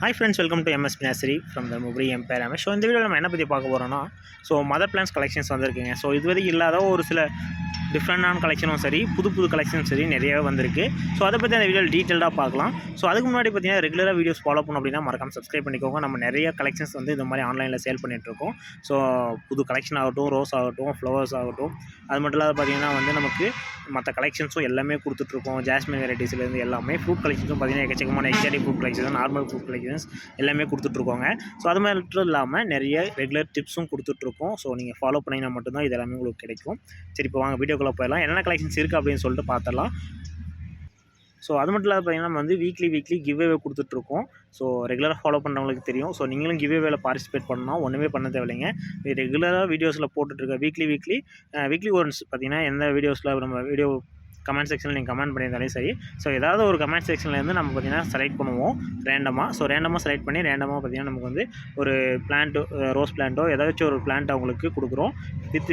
Hi friends, welcome to M.S.P from the M.S.P. So இந்த வீடியோவில் நம்ம என்ன பற்றி பார்க்க போகிறோம்னா மதர் பிளான்ஸ் கலெக்ஷன்ஸ் வந்திருக்குங்க. ஸோ இதுவரைக்கும் இல்லாத ஒரு சில டிஃப்ரெண்டான கலெக்ஷனும் சரி, புது கலெக்ஷனும் சரி நிறையவே வந்திருக்கு. ஸோ அதை பற்றி அந்த வீடியோவில் டீட்டெயிலாக பார்க்கலாம். ஸோ அதுக்கு முன்னாடி பார்த்தீங்கன்னா ரெகுலராக வீடியோஸ் ஃபாலோ பண்ணணும் அப்படின்னா மறக்காம சப்ஸ்கிரைப் பண்ணிக்கோங்க. நம்ம நிறைய கலெக்ஷன்ஸ் இந்த மாதிரி ஆன்லைனில் சேல் பண்ணிகிட்ருக்கோம். ஸோ புது கலெக்ஷன் ஆகட்டும், ரோஸ் ஆகட்டும், ஃப்ளவர்ஸ் ஆகட்டும், அது மட்டும் இல்லாத பார்த்தீங்கன்னா நமக்கு மற்ற கலெக்ஷன்ஸும் எல்லாமே கொடுத்துட்ருக்கோம். ஜாஸ்மின் வெரைட்டிஸ்லேருந்து எல்லாமே ஃப்ரூட் கலெக்ஷன்ஸும் பார்த்தீங்கன்னா எக்கச்சக்கமான exotic fruit collection, normal fruit collections எல்லாமே கொடுத்துட்ருக்கோங்க. ஸோ அது மட்டும் இல்லாமல் நிறைய ரெகுலர் டிப்ஸும் கொடுத்துட்ருக்கோம். ஸோ நீங்கள் ஃபாலோ பண்ணிங்கன்னா மட்டும்தான் இது எல்லாமே உங்களுக்கு கிடைக்கும். சரி, இப்போ வாங்க வீடியோக்குள்ளே போயிடலாம். என்னென்ன கலெக்ஷன்ஸ் இருக்குது அப்படின்னு சொல்லிட்டு பார்த்துடலாம். ஸோ அது மட்டும் இல்லாத பார்த்தீங்கன்னா நம்ம வீக்லி கிவ்அவே கொடுத்துட்ருக்கோம். ஸோ ரெகுலராக ஃபாலோ பண்ணுறவங்களுக்கு தெரியும். ஸோ நீங்களும் கிவ்அவேல பார்ட்டிசிபேட் பண்ணணும், ஒன்றுமே பண்ண தேவையில்லைங்க. ரெகுலராக வீடியோஸில் போட்டுட்ருக்க வீக்லி ஒன்ஸ் பார்த்தீங்கன்னா எந்த வீடியோஸில் நம்ம வீடியோ கமெண்ட் செக்ஷனில் நீங்கள் கமெண்ட் பண்ணியிருந்தாலே சரி. ஸோ ஏதாவது ஒரு கமெண்ட் செக்ஷன்லேருந்து நம்ம பார்த்தீங்கன்னா செலக்ட் பண்ணுவோம் ரேண்டமாக. ஸோ ரேண்டமாக செலக்ட் பண்ணி ரேண்டமாக பார்த்தீங்கன்னா நமக்கு ஒரு பிளான்ட்டோ, ரோஸ் பிளான்ட்டோ ஏதாச்சும் ஒரு பிளான்ட் அவங்களுக்கு கொடுக்குறோம். வித்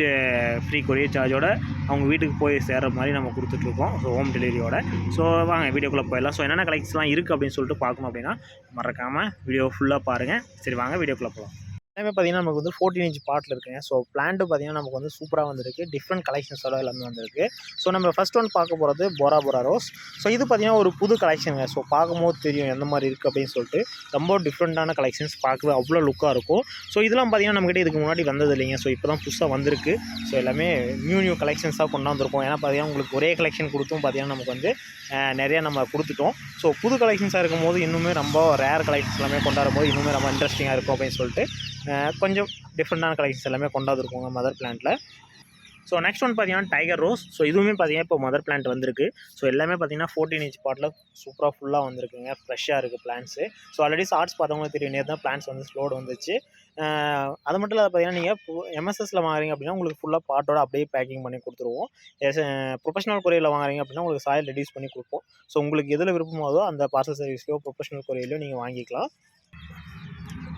ஃப்ரீ கொரியர் சார்ஜோட அவங்க வீட்டுக்கு போய் சேர்கிற மாதிரி நம்ம கொடுத்துட்ருக்கோம். So home டெலிவரியோட. ஸோ வாங்க வீடியோக்குள்ளே போயிடலாம். ஸோ என்னென்ன கலெக்ஷன்ஸ்லாம் இருக்குது அப்படின்னு சொல்லிட்டு பார்க்கணும் அப்படின்னா மறக்காமல் வீடியோ ஃபுல்லாக பாருங்கள். சரி வாங்க வீடியோக்குள்ளே போகலாம். எல்லாமே பார்த்தீங்கன்னா நமக்கு 14 இன்ச் பாட்டில் இருக்குங்க. ஸோ பிளான்ட்டு பார்த்தீங்கன்னா நமக்கு சூப்பராக வந்திருக்கு. டிஃப்ரெண்ட் கலெக்ஷன்ஸோட எல்லாமே வந்திருக்கு. ஸோ நம்ம ஃபஸ்ட் ஒன் பார்க்க போகிறது போரா ரோஸ். ஸோ இது பார்த்தீங்கன்னா ஒரு புது கலெக்ஷனுங்க. ஸோ பார்க்கும்போது தெரியும் எந்த மாதிரி இருக்குது அப்படின்னு சொல்லிட்டு. ரொம்ப டிஃப்ரெண்ட்டான கலெக்ஷன்ஸ், பார்க்கவே அவ்வளோ லுக்காக இருக்கும். ஸோ இதெல்லாம் பார்த்தீங்கன்னா நம்மகிட்ட இதுக்கு முன்னாடி வந்தது இல்லைங்க. ஸோ இப்போ தான் புதுசாக வந்திருக்கு. ஸோ எல்லாமே நியூ கலெக்ஷன்ஸாக கொண்டாந்துருக்கோம். ஏன்னா பார்த்தீங்கன்னா உங்களுக்கு ஒரே கலெக்ஷன் கொடுத்தும் பார்த்தீங்கன்னா நமக்கு நிறையா நம்ம கொடுத்துட்டோம். ஸோ புது கலெக்ஷன்ஸாக இருக்கும்போது இன்னுமே ரொம்ப ரேர் கலெக்ஷன்ஸ் எல்லாமே கொண்டாடும் போது இன்னுமே ரொம்ப இன்ட்ரெஸ்டிங்காக இருக்கும் அப்படின்னு சொல்லிட்டு கொஞ்சம் டிஃப்ரெண்ட்டான கலெக்ஷன்ஸ் எல்லாமே கொண்டாந்துருக்கோங்க மதர் பிளான்ட்டில். ஸோ நெக்ஸ்ட் ஒன் பார்த்தீங்கன்னா டைகர் ரோஸ். ஸோ இதுவுமே பார்த்தீங்கன்னா இப்போ மதர் பிளான்ட் வந்திருக்கு. ஸோ எல்லாமே பார்த்தீங்கன்னா 14 இன்ச் பாட்டில் சூப்பராக ஃபுல்லாக வந்திருக்குங்க. ஃப்ரெஷ்ஷாக இருக்குது பிளான்ட்ஸு. ஸோ ஆல்ரெடி ஷார்ட்ஸ் பார்த்தவங்களுக்கு தெரியும், நேற்று தான் பிளான்ட்ஸ் ஸ்லோடு வந்துச்சு. அது மட்டும் இல்லாத பார்த்தீங்கன்னா நீங்கள் எம்எஸ்எஸ்ல வாங்குறீங்க அப்படின்னா உங்களுக்கு ஃபுல்லாக பாட்டோட அப்படியே பேக்கிங் பண்ணி கொடுத்துருவோம். ப்ரொஃபஷனல் கொரியரில் வாங்குறீங்க அப்படின்னா உங்களுக்கு சாயில் ரெடியூஸ் பண்ணி கொடுப்போம். ஸோ உங்களுக்கு எதில் விருப்பமாதோ அந்த பார்சல் சர்வீஸ்லையோ ப்ரொஃபஷனல் கொரியர்லையோ நீங்கள் வாங்கிக்கலாம்.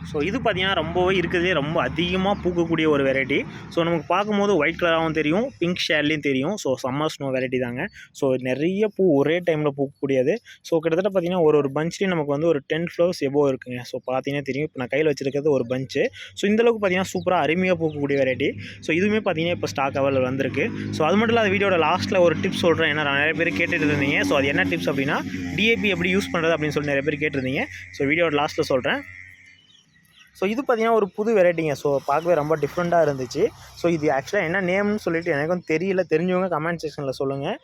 ஸோ இது பார்த்தீங்கன்னா ரொம்பவே இருக்கிறதே ரொம்ப அதிகமாக பூக்கக்கூடிய ஒரு வெரைட்டி. ஸோ நமக்கு பார்க்கும்போது ஒயிட் கலராகவும் தெரியும், பிங்க் ஷேட்லேயும் தெரியும். ஸோ சம்மர் ஸ்னோ வெரைட்டி தாங்க. ஸோ நிறைய பூ ஒரே டைமில் பூக்கக்கூடியது. ஸோ கிட்டத்தட்ட பார்த்தீங்கன்னா ஒரு பஞ்ச்லேயும் நமக்கு ஒரு 10 ஃப்ளவர்ஸ் எபோவ் இருக்குங்க. ஸோ பார்த்தீங்கன்னா தெரியும், இப்போ நான் கையில் வச்சிருக்கிறது ஒரு பஞ்சு. ஸோ இந்தளவுக்கு பார்த்தீங்கன்னா சூப்பராக அருமையாக பூக்கக்கூடிய வெரைட்டி. ஸோ இதுவுமே பார்த்தீங்கன்னா இப்போ ஸ்டாக் அவைலபிள் வந்திருக்கு. ஸோ அது மட்டும் இல்லாத வீடியோட லாஸ்ட்டில் ஒரு டிப்ஸ் சொல்கிறேன். ஏன்னா நிறைய பேர் கேட்டுட்டு இருந்தீங்க. ஸோ அது என்ன டிப்ஸ் அப்படின்னா டிஏபி எப்படி யூஸ் பண்ணுறது அப்படின்னு சொல்லி நிறைய பேர் கேட்டிருந்தீங்க. ஸோ வீடியோட லாஸ்ட்டில் சொல்கிறேன். ஸோ இது பார்த்தீங்கன்னா ஒரு புது வெரைட்டிங்க. ஸோ பார்க்கவே ரொம்ப டிஃப்ரெண்ட்டாக இருந்துச்சு. ஸோ இது ஆக்சுவலாக என்ன நேம்னு சொல்லிட்டு எனக்கும் தெரியல. தெரிஞ்சவங்க கமெண்ட் செக்ஷனில் சொல்லுங்கள்,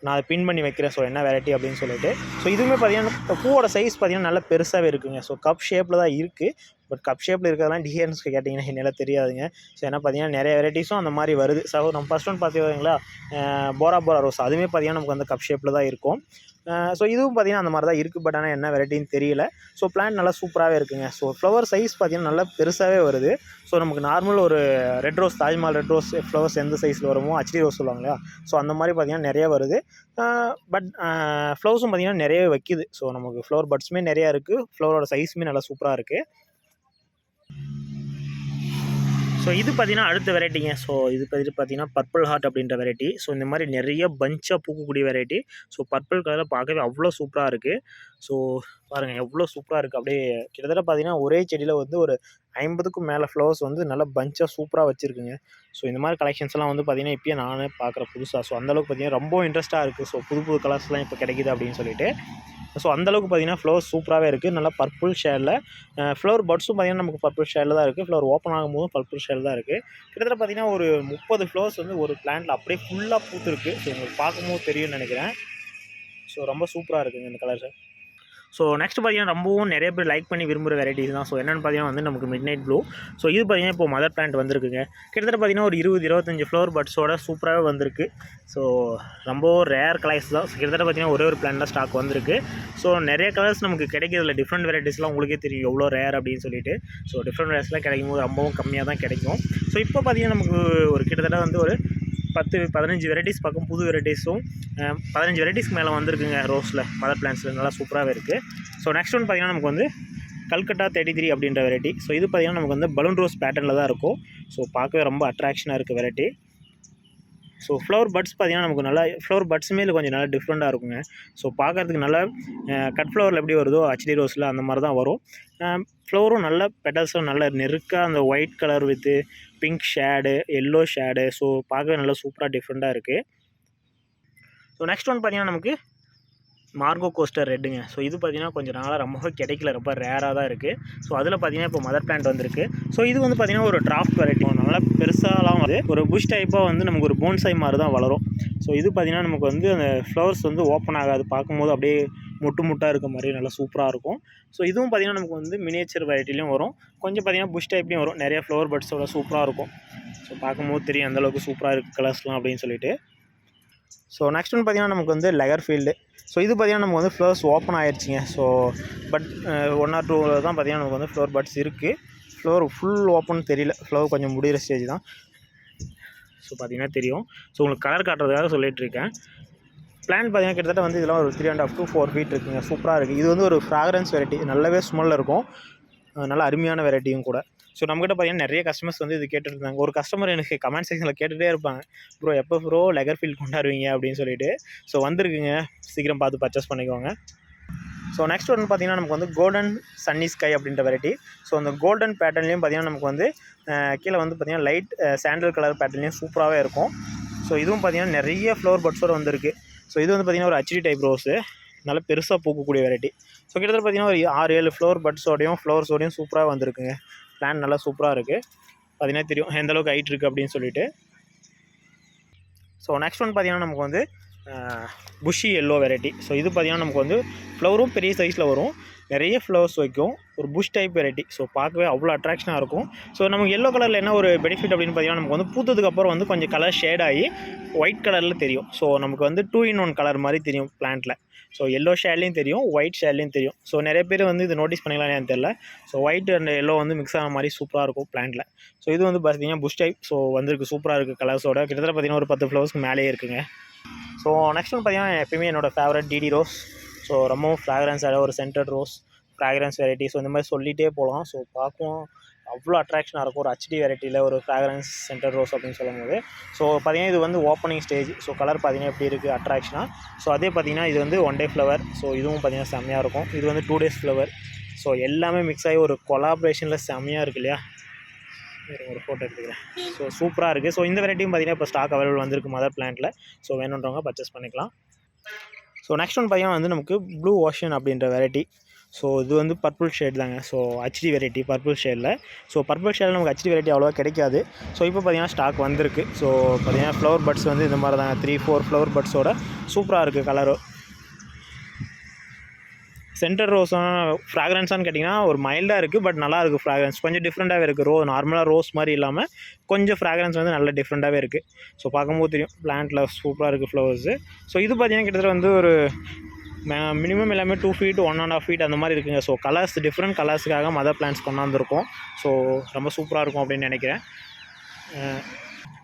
நான் அதை பின் பண்ணி வைக்கிறேன். ஸோ என்ன வெரைட்டி அப்படின்னு சொல்லிட்டு. ஸோ இதுவுமே பார்த்தீங்கன்னா பூவோட சைஸ் பார்த்தீங்கன்னா நல்லா பெருசாகவே இருக்குங்க. ஸோ கப் ஷேப்பில் தான் இருக்குது. பட் கப் ஷேப்பில் இருக்கிறதெல்லாம் டிஎன்ஸ்க்கு கேட்டிங்கன்னா என்னால் தெரியாதுங்க. ஸோ ஏன்னா பார்த்தீங்கன்னா நிறைய வெரைட்டிஸும் அந்த மாதிரி வருது. ஸோ நம்ம ஃபஸ்ட் ஒன் பார்த்தீங்களா போரா ரோஸ், அதுவுமே பார்த்தீங்கன்னா நமக்கு கப் ஷேப்பில் தான் இருக்கும். ஸோ இதுவும் பார்த்தீங்கன்னா அந்த மாதிரி தான் இருக்குது. பட் ஆனால் என்ன வெரைட்டின்னு தெரியல. ஸோ பிளான்ட் நல்லா சூப்பராகவே இருக்குங்க. ஸோ ஃப்ளவர் சைஸ் பார்த்தீங்கன்னா நல்லா பெருசாகவே வருது. ஸோ நமக்கு நார்மல் ஒரு red rose, Taj Mahal red rose flowers எந்த சைஸில் வருமோ ஹச்டி ரோஸ் சொல்லுவாங்க இல்லையா, ஸோ அந்த மாதிரி பார்த்தீங்கன்னா நிறைய வருது. பட் ஃப்ளவர்ஸும் பார்த்தீங்கன்னா நிறையவே வைக்கிது. ஸோ நமக்கு ஃப்ளவர் பட்ஸுமே நிறையா இருக்குது. ஃப்ளவரோட சைஸுமே நல்லா சூப்பராக இருக்குது. ஸோ இது பார்த்தீங்கன்னா அடுத்த வெரைட்டிங்க. ஸோ இது பார்த்தீங்கன்னா பர்பிள் ஹார்ட் அப்படின்ற வெரைட்டி. ஸோ இந்த மாதிரி நிறைய பஞ்சாக பூக்கக்கூடிய வெரைட்டி. ஸோ பர்பிள் கலரில் பார்க்கவே அவ்வளோ சூப்பராக இருக்குது. ஸோ பாருங்கள் எவ்வளோ சூப்பராக இருக்குது. அப்படியே கிட்டத்தட்ட பார்த்தீங்கன்னா ஒரே செடியில் ஒரு 50க்கும் மேலே ஃப்ளவர்ஸ் நல்லா பஞ்சாக சூப்பராக வச்சுருக்குங்க. ஸோ இந்த மாதிரி கலெக்ஷன்ஸ்லாம் பார்த்தீங்கன்னா இப்போயே நானே பார்க்குறேன் புதுசாக. ஸோ அந்தளவுக்கு பார்த்தீங்கன்னா ரொம்ப இன்ட்ரெஸ்ட்டாக இருக்குது. ஸோ புது கலர்ஸ்லாம் இப்போ கிடைக்கிது அப்படின்னு சொல்லிட்டு. ஸோ அந்தளவுக்கு பார்த்தீங்கன்னா ஃப்ளவர்ஸ் சூப்பராகவே இருக்குது. நல்லா பர்பிள் ஷேடில் ஃப்ளவர் பட்ஸும் பார்த்தீங்கன்னா நமக்கு பர்பிள் ஷேடில் தான் இருக்குது. ஃப்ளவர் ஓப்பன் ஆகும்போதும் பர்பிள் ஷேடில் தான் இருக்குது. கிட்டத்தட்ட பார்த்தீங்கன்னா ஒரு 30 ஃப்ளவர்ஸ் ஒரு பிளான்ட்டில் அப்படியே ஃபுல்லாக பூத்துருக்கு. ஸோ உங்களுக்கு பார்க்கும்போது தெரியும்னு நினைக்கிறேன். ஸோ ரொம்ப சூப்பராக இருக்குங்க இந்த கலர்ஸு. ஸோ நெக்ஸ்ட் பார்த்தீங்கன்னா ரொம்பவும் நிறைய பேர் லைக் பண்ணி விரும்புகிற வெரைட்டிஸ் தான். ஸோ என்னென்னு பார்த்தீங்கன்னா நமக்கு மிட் நைட் ப்ளூ. ஸோ இது பார்த்தீங்கன்னா இப்போ மதர் பிளான்ட் வந்திருக்குங்க. கிட்டத்தட்ட பார்த்தீங்கன்னா ஒரு 20-25 ஃப்ளவர் பட்ஸோட சூப்பராகவே வந்திருக்கு. ஸோ ரொம்ப ரேர் கலர்ஸ் தான். கிட்டத்தட்ட பார்த்தீங்கன்னா ஒரே ஒரு பிளான்ட் தான் ஸ்டாக் வந்திருக்கு. ஸோ நிறைய கலர்ஸ் நமக்கு கிடைக்கிறதுல டிஃப்ரெண்ட் வெரைட்டிஸ்லாம் உங்களுக்கே தெரியும் எவ்வளோ ரேர் அப்படின்னு சொல்லிட்டு. ஸோ டிஃப்ரெண்ட் வெரைட்டிஸ்லாம் கிடைக்கும் போது ரொம்பவும் கம்மியாக தான் கிடைக்கும். ஸோ இப்போ பார்த்தீங்கன்னா நமக்கு ஒரு கிட்டத்தட்ட ஒரு 10-15 வெரைட்டிஸ் பக்கம் புது வெரைட்டிஸும் 15 வெரைட்டிஸ்க்கு மேலே வந்திருக்குங்க ரோஸில், மதர் பிளான்ட்ஸில் நல்லா சூப்பராகவே இருக்குது. ஸோ நெக்ஸ்ட் ஒன் பார்த்தீங்கன்னா நமக்கு கல்கட்டா 33 அப்படின்ற வெரைட்டி. ஸோ இது பார்த்தீங்கன்னா நமக்கு பலூன் ரோஸ் பேட்டர்னில் தான் இருக்கும். ஸோ பார்க்கவே ரொம்ப அட்ராக்ஷனாக இருக்குது வெரைட்டி. ஸோ ஃப்ளவர் பட்ஸ் பார்த்திங்கன்னா நமக்கு நல்லா ஃப்ளவர் பட்ஸுமே கொஞ்சம் நல்லா டிஃப்ரெண்ட்டாக இருக்குங்க. ஸோ பார்க்குறதுக்கு நல்லா கட் ஃப்ளவரில் எப்படி வருதோ ஹெச்டி ரோஸில் அந்த மாதிரி தான் வரும். ஃப்ளவரும் நல்ல பெட்டல்ஸும் நல்ல நெருக்காக அந்த white colour with pink shade, yellow shade. So பார்க்கவே நல்லா சூப்பராக டிஃப்ரெண்ட்டாக இருக்குது. ஸோ நெக்ஸ்ட் ஒன் பார்த்திங்கன்னா நமக்கு மார்கோ கோஸ்டர் ரெட்டுங்க. ஸோ இது பார்த்திங்கன்னா கொஞ்சம் நாளாக ரொம்ப கிடைக்கல, ரொம்ப ரேராக தான் இருக்குது. ஸோ அதில் பார்த்திங்கன்னா இப்போ மதர் பிளான்ட் வந்திருக்கு. ஸோ இது வந்து பார்த்திங்கன்னா ஒரு டிராஃப்ட் வெரைட்டி, நல்லா பெருசாலாம் வந்து ஒரு புஷ் டைப்பாக வந்து நமக்கு ஒரு போன்சாய் மாதிரி தான் வளரும். ஸோ இது பார்த்திங்கன்னா நமக்கு வந்து அந்த ஃப்ளவர்ஸ் வந்து ஓப்பன் ஆகாது, பார்க்கும்போது அப்படியே முட்டாக இருக்க மாதிரி நல்லா சூப்பராக இருக்கும். ஸோ இதுவும் பார்த்திங்கன்னா நமக்கு வந்து மினியேச்சர் வெரைட்டிலையும் வரும், கொஞ்சம் பார்த்திங்கன்னா புஷ் டைப்லேயும் வரும். நிறைய ஃப்ளவர் பட்ஸோட சூப்பராக இருக்கும். ஸோ பார்க்கும்போது தெரியும் அந்தளவுக்கு சூப்பராக இருக்குது கலர்ஸ்லாம் அப்படின்னு சொல்லிட்டு. ஸோ நெக்ஸ்ட் ஒன் பார்த்திங்கன்னா நமக்கு வந்து லெகர் ஃபீல்டு. ஸோ இது பார்த்திங்கன்னா நமக்கு வந்து ஃப்ளவர்ஸ் ஓப்பன் ஆகிடுச்சிங்க. ஸோ பட் 1 or 2 தான் பார்த்திங்கன்னா நமக்கு வந்து ஃப்ளவர் பட்ஸ் இருக்குது. ஃப்ளவர் ஃபுல் ஓப்பன் தெரியல, ஃப்ளவர் கொஞ்சம் முடிகிற ஸ்டேஜ் தான். ஸோ பார்த்திங்கன்னா தெரியும். ஸோ உங்களுக்கு கலர் காட்டுறதுக்காக சொல்லிகிட்ருக்கேன். பிளான்ட் பார்த்திங்கன்னா கிட்டத்தட்ட வந்து இதெல்லாம் ஒரு 3.5 to 4 feet இருக்குங்க. சூப்பராக இருக்குது. இது வந்து ஒரு ஃப்ராக்ரன்ஸ் வெரைட்டி, நல்லாவே ஸ்மெல்லில் இருக்கும், நல்ல அருமையான வெரைட்டியும் கூட. ஸோ நம்மகிட்ட பார்த்திங்கன்னா நிறைய கஸ்டமர்ஸ் வந்து இது கேட்டுட்டு இருந்தாங்க. ஒரு கஸ்டமர் எனக்கு கமெண்ட் செக்ஷனில் கேட்டுகிட்டே இருப்பாங்க, ப்ரோ எப்போ ப்ரோ லெகர் ஃபீல்ட் கொண்டாடுவீங்க அப்படின்னு சொல்லிட்டு. ஸோ வந்திருக்குங்க, சீக்கிரம் பார்த்து பர்ச்சேஸ் பண்ணிக்கோங்க. ஸோ நெக்ஸ்ட் ஒன்று பார்த்திங்கன்னா நமக்கு வந்து கோல்டன் சன்னி ஸ்கை அப்படின்ற வெரைட்டி. ஸோ அந்த கோல்டன் பேட்டர்ன்லேயும் பார்த்திங்கன்னா நமக்கு வந்து கீழே வந்து பார்த்திங்கன்னா லைட் சாண்டல் கலர் பேட்டர்ன்லேயும் சூப்பராகவே இருக்கும். ஸோ இதுவும் பார்த்திங்கன்னா நிறைய ஃப்ளவர் பட்ஸோடு வந்திருக்கு. ஸோ இது வந்து பார்த்திங்கன்னா ஒரு ஹெச்டி டைப் ரோஸு, நல்லா பெருசாக பூக்கக்கூடிய வெரைட்டி. ஸோ கிட்டத்தட்ட பார்த்திங்கன்னா ஒரு 6-7 ஃப்ளவர் பட்ஸோடையும் ஃப்ளவர்ஸோடையும் சூப்பராக வந்திருக்குங்க. பிளான் நல்லா சூப்பராக இருக்குது, பார்த்திங்கன்னா தெரியும் எந்தளவுக்கு ஹைட் இருக்குது அப்படின்னு சொல்லிட்டு. ஸோ நெக்ஸ்ட் ஒன் பார்த்திங்கன்னா நமக்கு வந்து புஷி எல்லோ வெரைட்டி. ஸோ இது பார்த்திங்கன்னா நமக்கு வந்து ஃப்ளவரும் பெரிய சைஸில் வரும், நிறைய ஃப்ளவர்ஸ் வைக்கும், ஒரு புஷ் டைப் வெரைட்டி. ஸோ பார்க்கவே அவ்வளோ அட்ராக்ஷனாக இருக்கும். ஸோ நமக்கு எல்லோ கலரில் என்ன ஒரு பெனிஃபிட் அப்படின்னு பார்த்திங்கன்னா நமக்கு வந்து பூத்ததுக்கப்புறம் வந்து கொஞ்சம் கலர் ஷேட் ஆகி ஒயிட் கலரில் தெரியும். ஸோ நமக்கு வந்து 2-in-1 கலர் மாதிரி தெரியும் பிளான்ட்டில். ஸோ எல்லோ ஷேட்லேயும் தெரியும், ஒயிட் ஷேட்லேயும் தெரியும். ஸோ நிறைய பேர் வந்து இது நோட்டீஸ் பண்ணிக்கலாம் எனக்கு தெரியல. ஸோ ஒயிட் அண்ட் எல்லோ வந்து மிக்ஸ் ஆன மாதிரி சூப்பராக இருக்கும் பிளான்ட்டில். ஸோ இது வந்து பார்த்திங்கன்னா புஷ் டைப். ஸோ வந்துருக்கு சூப்பராக இருக்குது கலர்ஸோட, கிட்டத்தட்ட பார்த்திங்கன்னா ஒரு 10 ஃப்ளவர்ஸ்க்கு மேலேயே இருக்குங்க. ஸோ நெக்ஸ்ட் ஒன்று பார்த்திங்கன்னா எப்பயுமே என்னோடய ஃபேவரட் டிடி ரோஸ். ஸோ ரொம்பவும் ஃப்ராக்ரன்ஸாக ஒரு centred rose, fragrance variety. So இந்த மாதிரி சொல்லிகிட்டே போகலாம். ஸோ பார்க்கவும் அவ்வளோ அட்ராக்ஷனாக இருக்கும், ஒரு ஹெச்டி வெரைட்டியில் ஒரு ஃப்ராக்ரன்ஸ் சென்டர் ரோஸ் அப்படின்னு சொல்லும்போது. ஸோ பார்த்திங்கன்னா இது வந்து ஓப்பனிங் ஸ்டேஜ். ஸோ கலர் பார்த்திங்கன்னா எப்படி இருக்குது அட்ராக்ஷனாக. ஸோ அதே பார்த்திங்கன்னா இது வந்து 1 day ஃப்ளவர். ஸோ இதுவும் பார்த்திங்கன்னா செம்மையாக இருக்கும். இது வந்து 2 days ஃப்ளவர். ஸோ எல்லாமே மிக்ஸ் ஆகி ஒரு கொலாபரேஷனில் செம்மையாக இருக்குது இல்லையா. ஒரு ஃபோட்டோ எடுத்துக்கிறேன். ஸோ சூப்பராக இருக்குது. ஸோ இந்த வெரைட்டியும் பார்த்திங்கன்னா இப்போ ஸ்டாக் அவைலபிள் வந்திருக்கு மதர் பிளான்ட்டில். ஸோ வேணுன்றவங்க பர்ச்சேஸ் பண்ணிக்கலாம். ஸோ நெக்ஸ்ட் ஒன் பார்த்திங்கன்னா வந்து நமக்கு ப்ளூ ஓஷன் அப்படின்ற வெரைட்டி. ஸோ இது வந்து பர்பிள் ஷேட் தாங்க. ஸோ ஹெச்டி வெரைட்டி பர்பிள் ஷேடில். ஸோ பர்பிள் ஷேடில் நமக்கு ஹெச்டி வெரைட்டி அவ்வளோவா கிடைக்காது. ஸோ இப்போ பார்த்திங்கன்னா ஸ்டாக் வந்திருக்கு. ஸோ பார்த்திங்கன்னா ஃப்ளவர் பட்ஸ் வந்து இந்த மாதிரி தாங்க, 3-4 ஃப்ளவர் பட்ஸோட சூப்பராக இருக்குது கலரு. சென்டர் ரோஸான ஃப்ராக்ரன்ஸான்னு கேட்டிங்கன்னா ஒரு மைல்டாக இருக்குது, பட் நல்லா இருக்குது ஃப்ராக்ரன்ஸ், கொஞ்சம் டிஃப்ரெண்ட்டாகவே இருக்குது. நார்மலாக ரோஸ் மாதிரி இல்லாமல் கொஞ்சம் ஃப்ராக்ரன்ஸ் வந்து நல்ல டிஃப்ரெண்ட்டாகவே இருக்குது. ஸோ பார்க்கும்போது தெரியும் பிளான்ட்டில் சூப்பராக இருக்குது ஃப்ளவர்ஸு. ஸோ இது பார்த்திங்கன்னா கிட்டத்தட்ட வந்து ஒரு மினிமம் எல்லாமே 2 feet 1.5 feet அந்த மாதிரி இருக்குங்க. ஸோ கலர்ஸ் டிஃப்ரெண்ட் கலர்ஸுக்காக மதர் பிளான்ட்ஸ் கொண்டாந்துருக்கோம். ஸோ ரொம்ப சூப்பராக இருக்கும் அப்படின்னு நினைக்கிறேன்.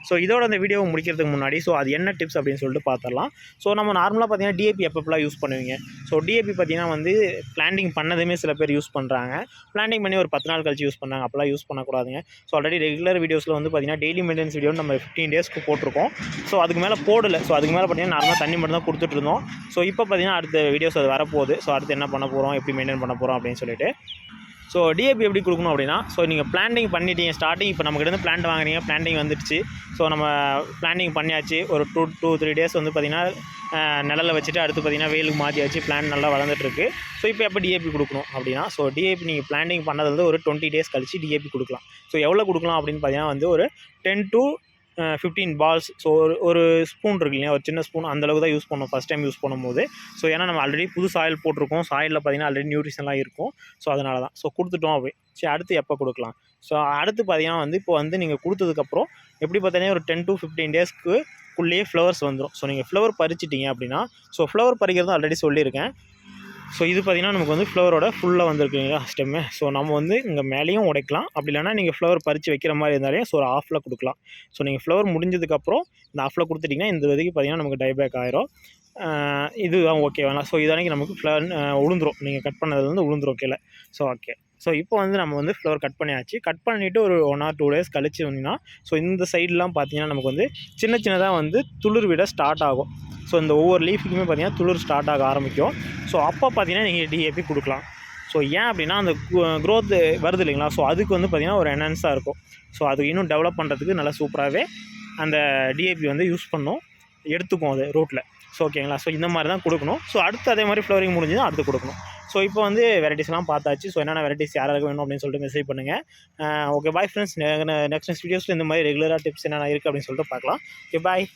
ஸோ இதோட அந்த வீடியோவை முடிக்கிறதுக்கு முன்னாடி ஸோ அது என்ன டிப்ஸ் அப்படின்னு சொல்லிட்டு பார்த்துடலாம். ஸோ நம்ம நார்மலாக பார்த்திங்கன்னா டிஏபி எப்பப்பெல்லாம் யூஸ் பண்ணுவீங்க. ஸோ டிஏபி பார்த்திங்கன்னா வந்து பிளான்டிங் பண்ணதுமே சில பேர் யூஸ் பண்ணுறாங்க, பிளான்டிங் பண்ணி ஒரு 10 நாள் கழிச்சு யூஸ் பண்ணாங்க. அப்போல்லாம் யூஸ் பண்ணக்கூடாதுங்க. ஸோ ஆல்ரெடி ரெகுலர் வீடியோஸில் வந்து பார்த்திங்கன்னா டெய்லி மெயின்டெனன்ஸ் வீடியோ நம்ம 15 daysக்கு போட்டிருக்கோம். ஸோ அதுக்கு மேலே போடலை. ஸோ அதுக்கு மேலே பார்த்திங்கன்னா நார்மலாக தண்ணி மட்டும் தான் கொடுத்துட்ருந்தோம். ஸோ இப்போ பார்த்திங்கன்னா அடுத்த வீடியோஸ் அது வரப்போகுது. ஸோ அடுத்து என்ன பண்ண போகிறோம், எப்படி மெயின்டைன் பண்ண போகிறோம் அப்படின்னு சொல்லிட்டு. ஸோ டிஏபி எப்படி கொடுக்கணும் அப்படின்னா, ஸோ நீங்கள் பிளான்டிங் பண்ணிட்டீங்க, ஸ்டார்டிங் இப்போ நம்மக்கிட்ட பிளான்ட் வாங்குறீங்க, பிளான்டிங் வந்துடுச்சு. ஸோ நம்ம பிளான்டிங் பண்ணியாச்சு, ஒரு 2-3 days வந்து பார்த்திங்கன்னா நிழலில் வச்சுட்டு அடுத்து பார்த்திங்கன்னா வெயிலுக்கு மாற்றியாச்சு, பிளான்ட் நல்லா வளர்ந்துட்டுருக்கு. ஸோ இப்போ எப்போ டிஏபி கொடுக்கணும் அப்படின்னா, ஸோ டிஏபி நீங்கள் பிளான்டிங் பண்ணது வந்து ஒரு 20 days கழிச்சு டிஏபி கொடுக்கலாம். ஸோ எவ்வளோ கொடுக்கலாம் அப்படின்னு பார்த்தீங்கன்னா வந்து ஒரு 10 to 15 balls. ஸோ ஒரு ஸ்பூன் இருக்கு இல்லையா, ஒரு சின்ன ஸ்பூன் அந்தளவுக்கு தான் யூஸ் பண்ணோம் ஃபஸ்ட் டைம் யூஸ் பண்ணும்போது. ஸோ ஏன்னா நம்ம ஆல்ரெடி புது சாயில் போட்டிருக்கோம், சாயிலில் பார்த்திங்கன்னா ஆல்ரெடி நியூட்ரிஷன்லாம் இருக்கும். ஸோ அதனால தான். ஸோ கொடுத்துட்டோம் அப்படி. சரி அடுத்து எப்போ கொடுக்கலாம். ஸோ அடுத்து பார்த்திங்கன்னா வந்து இப்போ வந்து நீங்கள் கொடுத்ததுக்கப்புறம் எப்படி பார்த்தீங்கன்னா ஒரு 10 to 15 daysக்குள்ளேயே ஃப்ளவர்ஸ் வந்துடும். ஸோ நீங்கள் ஃப்ளவர் பறிச்சிட்டிங்க அப்படின்னா, ஸோ ஃப்ளவர் பறிக்கிறது ஆல்ரெடி சொல்லியிருக்கேன். ஸோ இது பார்த்திங்கன்னா நமக்கு வந்து ஃப்ளவரோட ஃபுல்லாக வந்துருக்குங்களா ஸ்டெம்மு. ஸோ நம்ம வந்து இங்கே மேலேயும் உடைக்கலாம், அப்படி இல்லைனா நீங்கள் ஃப்ளவர் பறித்து வைக்கிற மாதிரி இருந்தாலே ஸோ ஒரு ஆஃபில் கொடுக்கலாம். ஸோ நீங்கள் ஃப்ளவர் முடிஞ்சதுக்கப்புறம் இந்த ஆஃபில் கொடுத்துட்டிங்கன்னா இந்த விதைக்கு பார்த்திங்கன்னா நமக்கு டைபேக் ஆயிரும். இதுதான் ஓகே வேணாம். ஸோ இதானிக்கு நமக்கு ஃப்ளவர் உளுந்துரும், நீங்கள் கட் பண்ணது வந்து உளுந்துரும் கீழே. So okay. ஸோ இப்போ வந்து நம்ம வந்து ஃப்ளவர் கட் பண்ணியாச்சு. கட் பண்ணிவிட்டு ஒரு 1 ஆர் 2 டேஸ் கழிச்சு வந்தீங்கன்னா, ஸோ இந்த சைட்லாம் பார்த்தீங்கன்னா நமக்கு வந்து சின்ன சின்னதாக வந்து துளிர் விட ஸ்டார்ட் ஆகும். ஸோ இந்த ஒவ்வொரு லீஃபுக்குமே பார்த்தீங்கன்னா துளிர் ஸ்டார்ட் ஆக ஆரம்பிக்கும். ஸோ அப்போ பார்த்தீங்கன்னா நீங்கள் டிஏபி கொடுக்கலாம். ஸோ ஏன் அப்படின்னா அந்த க்ரோத் வருது இல்லைங்களா, ஸோ அதுக்கு வந்து பார்த்திங்கன்னா ஒரு என்ஹான்ஸாக இருக்கும். ஸோ அது இன்னும் டெவலப் பண்ணுறதுக்கு நல்லா சூப்பராகவே அந்த டிஏபி வந்து யூஸ் பண்ணும், எடுத்துக்கும் அது ரூட்டில். ஸோ ஓகேங்களா. ஸோ இந்த மாதிரி தான் கொடுக்கணும். ஸோ அடுத்து அதே மாதிரி ஃப்ளவரிங் முடிஞ்சதும் அடுத்து கொடுக்கணும். ஸோ இப்போ வந்து வெரைட்டிஸ்லாம் பார்த்தாச்சு. ஸோ என்னென்ன வெரைட்டிஸ் யாராருக்கு வேணும் அப்படின்னு சொல்லிட்டு மெசேஜ் பண்ணுங்கள். Okay bye friends. நெக்ஸ்ட் வீடியோஸில் இந்த மாதிரி ரெகுலராக டிப்ஸ் என்னென்ன இருக்குது அப்படின்னு சொல்லிட்டு பார்க்கலாம். Okay bye.